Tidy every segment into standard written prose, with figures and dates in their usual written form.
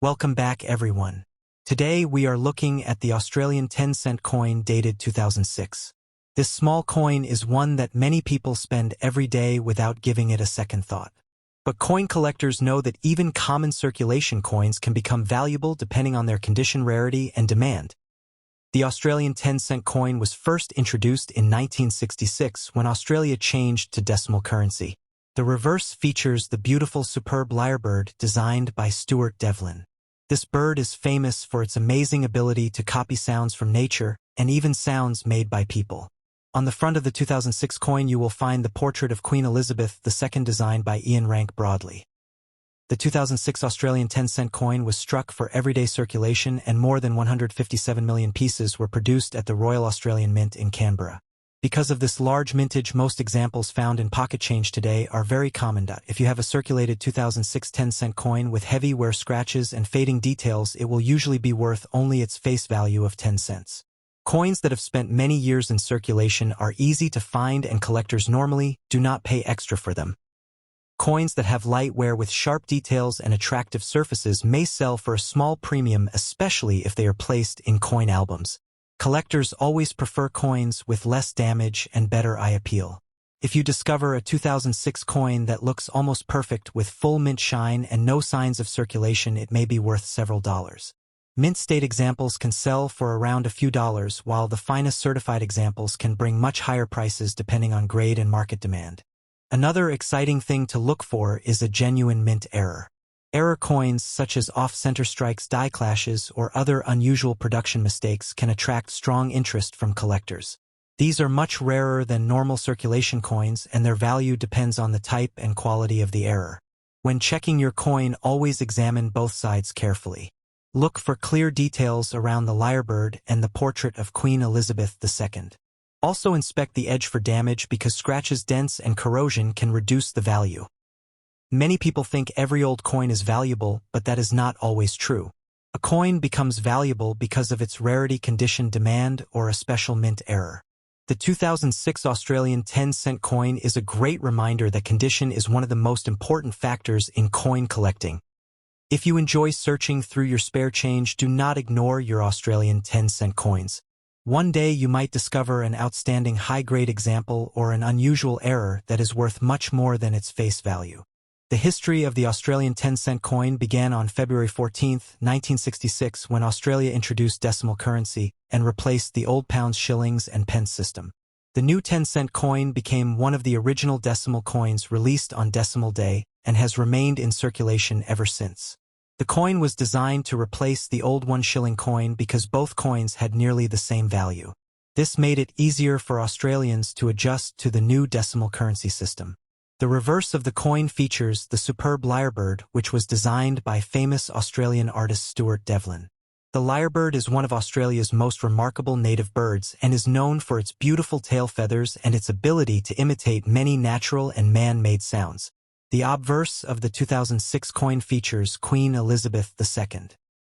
Welcome back, everyone. Today we are looking at the Australian 10-cent coin dated 2006. This small coin is one that many people spend every day without giving it a second thought. But coin collectors know that even common circulation coins can become valuable depending on their condition, rarity, and demand. The Australian 10-cent coin was first introduced in 1966 when Australia changed to decimal currency. The reverse features the beautiful superb lyrebird designed by Stuart Devlin. This bird is famous for its amazing ability to copy sounds from nature and even sounds made by people. On the front of the 2006 coin you will find the portrait of Queen Elizabeth II designed by Ian Rank Broadley. The 2006 Australian 10-cent coin was struck for everyday circulation and more than 157 million pieces were produced at the Royal Australian Mint in Canberra. Because of this large mintage, most examples found in pocket change today are very common. If you have a circulated 2006 10-cent coin with heavy wear, scratches, and fading details, it will usually be worth only its face value of 10 cents. Coins that have spent many years in circulation are easy to find and collectors normally do not pay extra for them. Coins that have light wear with sharp details and attractive surfaces may sell for a small premium, especially if they are placed in coin albums. Collectors always prefer coins with less damage and better eye appeal. If you discover a 2006 coin that looks almost perfect with full mint shine and no signs of circulation, it may be worth several dollars. Mint state examples can sell for around a few dollars, while the finest certified examples can bring much higher prices depending on grade and market demand. Another exciting thing to look for is a genuine mint error. Error coins such as off-center strikes, die clashes, or other unusual production mistakes can attract strong interest from collectors. These are much rarer than normal circulation coins, and their value depends on the type and quality of the error. When checking your coin, always examine both sides carefully. Look for clear details around the lyrebird and the portrait of Queen Elizabeth II. Also inspect the edge for damage because scratches, dents, and corrosion can reduce the value. Many people think every old coin is valuable, but that is not always true. A coin becomes valuable because of its rarity, condition, demand, or a special mint error. The 2006 Australian 10-cent coin is a great reminder that condition is one of the most important factors in coin collecting. If you enjoy searching through your spare change, do not ignore your Australian 10-cent coins. One day you might discover an outstanding high-grade example or an unusual error that is worth much more than its face value. The history of the Australian 10-cent coin began on February 14, 1966, when Australia introduced decimal currency and replaced the old pounds, shillings, and pence system. The new 10-cent coin became one of the original decimal coins released on Decimal Day and has remained in circulation ever since. The coin was designed to replace the old 1 shilling coin because both coins had nearly the same value. This made it easier for Australians to adjust to the new decimal currency system. The reverse of the coin features the superb lyrebird, which was designed by famous Australian artist Stuart Devlin. The lyrebird is one of Australia's most remarkable native birds and is known for its beautiful tail feathers and its ability to imitate many natural and man-made sounds. The obverse of the 2006 coin features Queen Elizabeth II.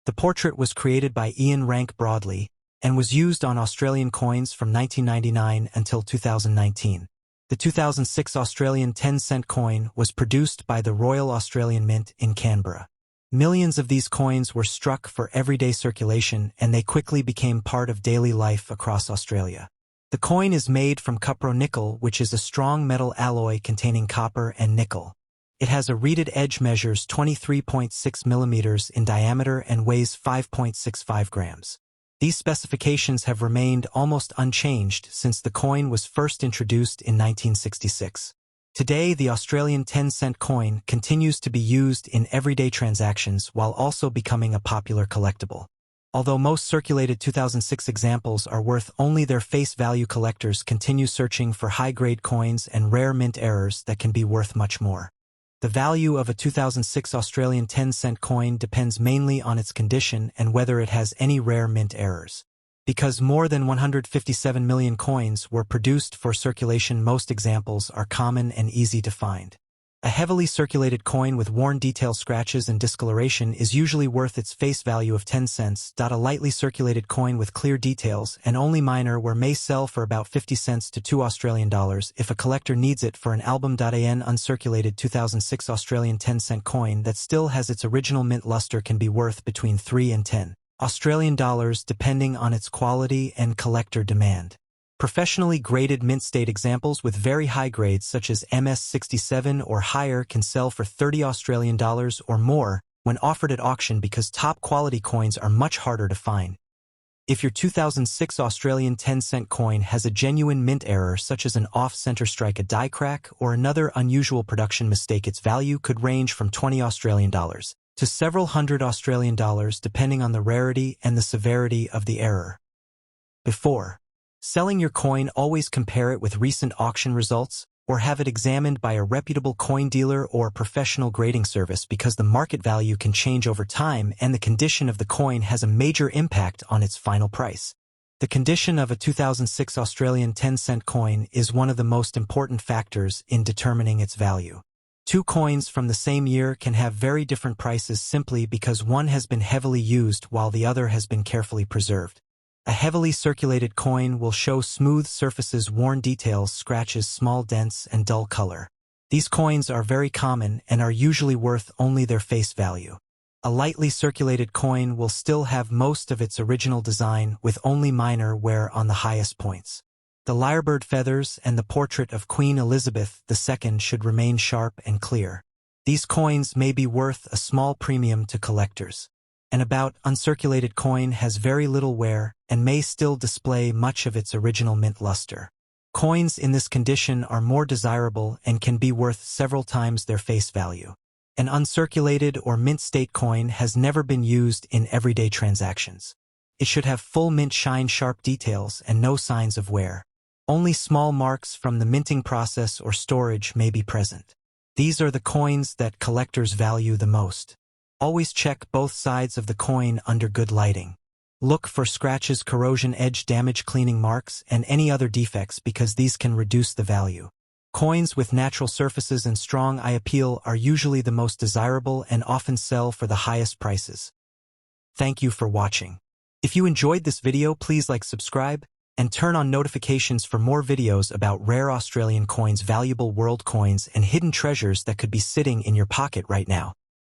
The portrait was created by Ian Rank Broadley and was used on Australian coins from 1999 until 2019. The 2006 Australian 10-cent coin was produced by the Royal Australian Mint in Canberra. Millions of these coins were struck for everyday circulation, and they quickly became part of daily life across Australia. The coin is made from cupro-nickel, which is a strong metal alloy containing copper and nickel. It has a reeded edge, measures 23.6 millimeters in diameter and weighs 5.65 grams. These specifications have remained almost unchanged since the coin was first introduced in 1966. Today, the Australian 10-cent coin continues to be used in everyday transactions while also becoming a popular collectible. Although most circulated 2006 examples are worth only their face value, collectors continue searching for high-grade coins and rare mint errors that can be worth much more. The value of a 2006 Australian 10-cent coin depends mainly on its condition and whether it has any rare mint errors. Because more than 157 million coins were produced for circulation, most examples are common and easy to find. A heavily circulated coin with worn detail scratches and discoloration is usually worth its face value of 10 cents. A lightly circulated coin with clear details and only minor wear may sell for about 50 cents to $2 if a collector needs it for an album. An uncirculated 2006 Australian 10-cent coin that still has its original mint luster can be worth between 3 and 10 Australian dollars depending on its quality and collector demand. Professionally graded mint state examples with very high grades such as MS67 or higher can sell for 30 Australian dollars or more when offered at auction because top quality coins are much harder to find. If your 2006 Australian 10-cent coin has a genuine mint error such as an off-center strike, a die crack, or another unusual production mistake, its value could range from 20 Australian dollars to several hundred Australian dollars depending on the rarity and the severity of the error. Before selling your coin, always compare it with recent auction results or have it examined by a reputable coin dealer or professional grading service because the market value can change over time and the condition of the coin has a major impact on its final price. The condition of a 2006 Australian 10-cent coin is one of the most important factors in determining its value. Two coins from the same year can have very different prices simply because one has been heavily used while the other has been carefully preserved. A heavily circulated coin will show smooth surfaces, worn details, scratches, small dents, and dull color. These coins are very common and are usually worth only their face value. A lightly circulated coin will still have most of its original design with only minor wear on the highest points. The lyrebird feathers and the portrait of Queen Elizabeth II should remain sharp and clear. These coins may be worth a small premium to collectors. An about uncirculated coin has very little wear and may still display much of its original mint luster. Coins in this condition are more desirable and can be worth several times their face value. An uncirculated or mint state coin has never been used in everyday transactions. It should have full mint shine, sharp details, and no signs of wear. Only small marks from the minting process or storage may be present. These are the coins that collectors value the most. Always check both sides of the coin under good lighting. Look for scratches, corrosion, edge damage, cleaning marks, and any other defects because these can reduce the value. Coins with natural surfaces and strong eye appeal are usually the most desirable and often sell for the highest prices. Thank you for watching. If you enjoyed this video, please like, subscribe, and turn on notifications for more videos about rare Australian coins, valuable world coins, and hidden treasures that could be sitting in your pocket right now.